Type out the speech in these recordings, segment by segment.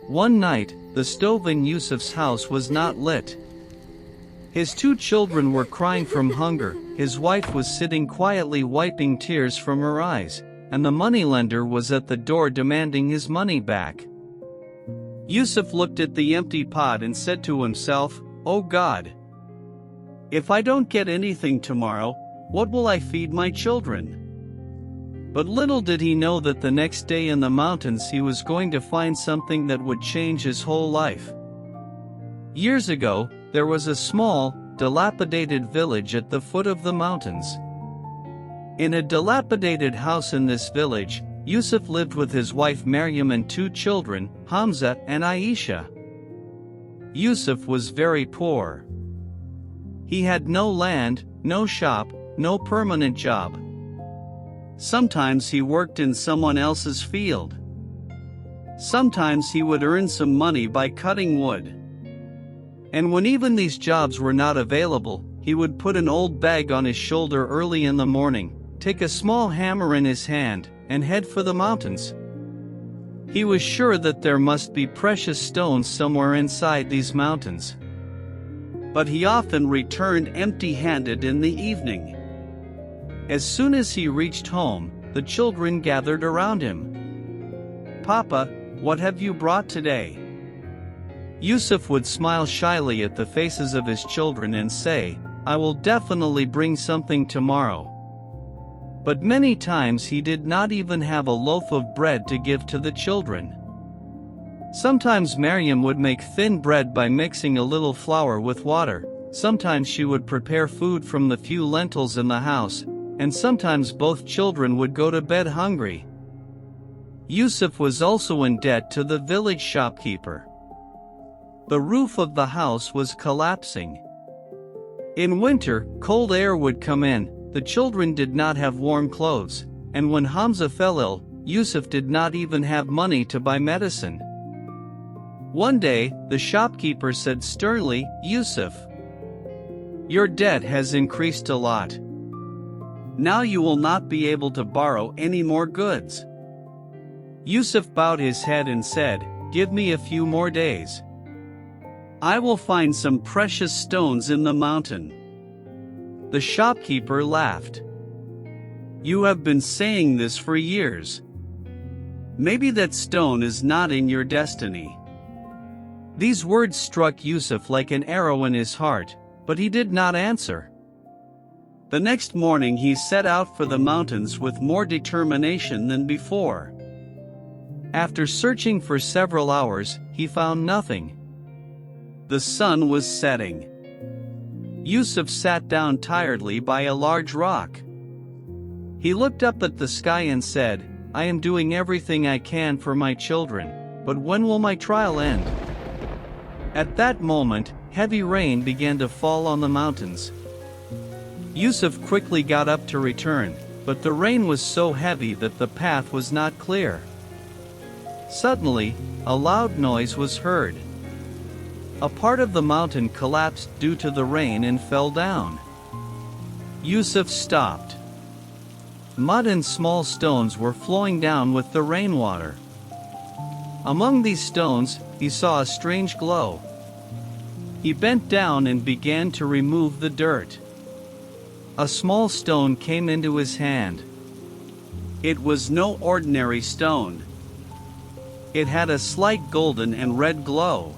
One night, the stove in Yusuf's house was not lit. His 2 children were crying from hunger, his wife was sitting quietly wiping tears from her eyes, and the moneylender was at the door demanding his money back. Yusuf looked at the empty pot and said to himself, "Oh God! If I don't get anything tomorrow, what will I feed my children?" But little did he know that the next day in the mountains he was going to find something that would change his whole life. Years ago, there was a small, dilapidated village at the foot of the mountains. In a dilapidated house in this village, Yusuf lived with his wife Maryam and 2 children, Hamza and Aisha. Yusuf was very poor. He had no land, no shop, no permanent job. Sometimes he worked in someone else's field. Sometimes he would earn some money by cutting wood. And when even these jobs were not available, he would put an old bag on his shoulder early in the morning, take a small hammer in his hand, and head for the mountains. He was sure that there must be precious stones somewhere inside these mountains. But he often returned empty-handed in the evening. As soon as he reached home, the children gathered around him. "Papa, what have you brought today?" Yusuf would smile shyly at the faces of his children and say, "I will definitely bring something tomorrow." But many times he did not even have a loaf of bread to give to the children. Sometimes Maryam would make thin bread by mixing a little flour with water, sometimes she would prepare food from the few lentils in the house, and sometimes both children would go to bed hungry. Yusuf was also in debt to the village shopkeeper. The roof of the house was collapsing. In winter, cold air would come in, the children did not have warm clothes, and when Hamza fell ill, Yusuf did not even have money to buy medicine. One day, the shopkeeper said sternly, "Yusuf, your debt has increased a lot. Now you will not be able to borrow any more goods." Yusuf bowed his head and said, "Give me a few more days. I will find some precious stones in the mountain." The shopkeeper laughed. "You have been saying this for years. Maybe that stone is not in your destiny." These words struck Yusuf like an arrow in his heart, but he did not answer. The next morning he set out for the mountains with more determination than before. After searching for several hours, he found nothing. The sun was setting. Yusuf sat down tiredly by a large rock. He looked up at the sky and said, "I am doing everything I can for my children, but when will my trial end?" At that moment, heavy rain began to fall on the mountains. Yusuf quickly got up to return, but the rain was so heavy that the path was not clear. Suddenly, a loud noise was heard. A part of the mountain collapsed due to the rain and fell down. Yusuf stopped. Mud and small stones were flowing down with the rainwater. Among these stones, he saw a strange glow. He bent down and began to remove the dirt. A small stone came into his hand. It was no ordinary stone. It had a slight golden and red glow.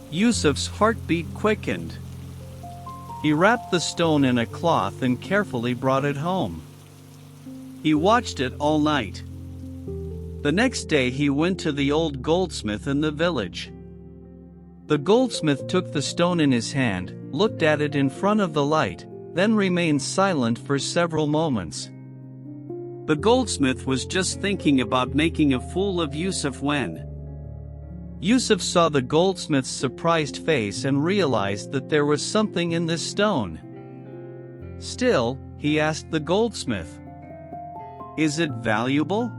Yusuf's heartbeat quickened. He wrapped the stone in a cloth and carefully brought it home. He watched it all night. The next day he went to the old goldsmith in the village. The goldsmith took the stone in his hand, looked at it in front of the light, then remained silent for several moments. The goldsmith was just thinking about making a fool of Yusuf when Yusuf saw the goldsmith's surprised face and realized that there was something in this stone. Still, he asked the goldsmith, "Is it valuable?"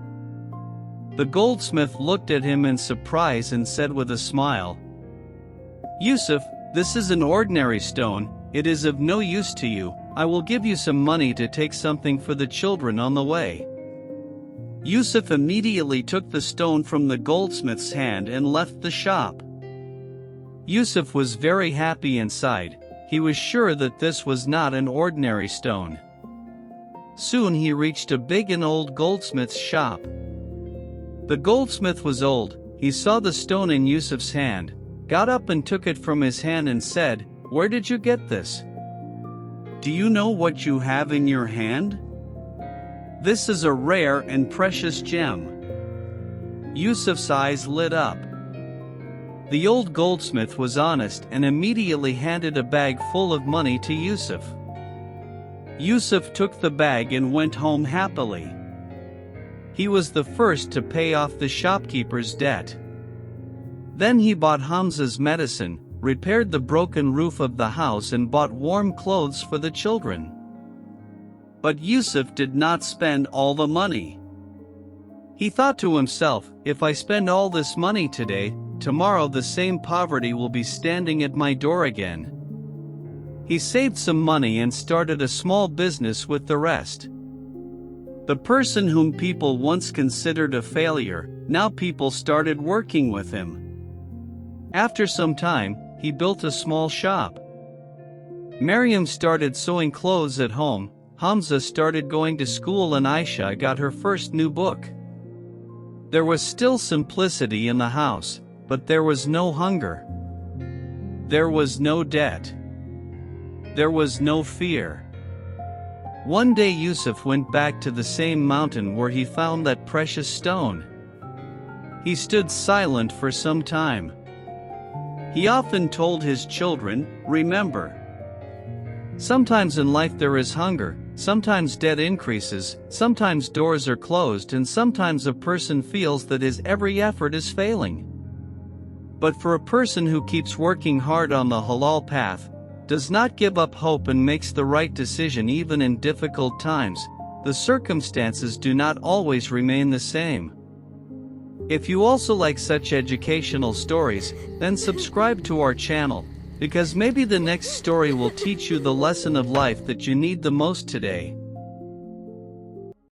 The goldsmith looked at him in surprise and said with a smile, "Yusuf, this is an ordinary stone, it is of no use to you, I will give you some money to take something for the children on the way." Yusuf immediately took the stone from the goldsmith's hand and left the shop. Yusuf was very happy inside. He was sure that this was not an ordinary stone. Soon he reached a big and old goldsmith's shop. The goldsmith was old. He saw the stone in Yusuf's hand, got up and took it from his hand and said, "Where did you get this? Do you know what you have in your hand? This is a rare and precious gem." Yusuf's eyes lit up. The old goldsmith was honest and immediately handed a bag full of money to Yusuf. Yusuf took the bag and went home happily. He was the first to pay off the shopkeeper's debt. Then he bought Hamza's medicine, repaired the broken roof of the house and bought warm clothes for the children. But Yusuf did not spend all the money. He thought to himself, if I spend all this money today, tomorrow the same poverty will be standing at my door again. He saved some money and started a small business with the rest. The person whom people once considered a failure, now people started working with him. After some time, he built a small shop. Maryam started sewing clothes at home, Hamza started going to school and Aisha got her first new book. There was still simplicity in the house, but there was no hunger. There was no debt. There was no fear. One day Yusuf went back to the same mountain where he found that precious stone. He stood silent for some time. He often told his children, "Remember, sometimes in life there is hunger, sometimes debt increases, sometimes doors are closed and sometimes a person feels that his every effort is failing. But for a person who keeps working hard on the halal path, does not give up hope and makes the right decision even in difficult times, the circumstances do not always remain the same." If you also like such educational stories, then subscribe to our channel, because maybe the next story will teach you the lesson of life that you need the most today.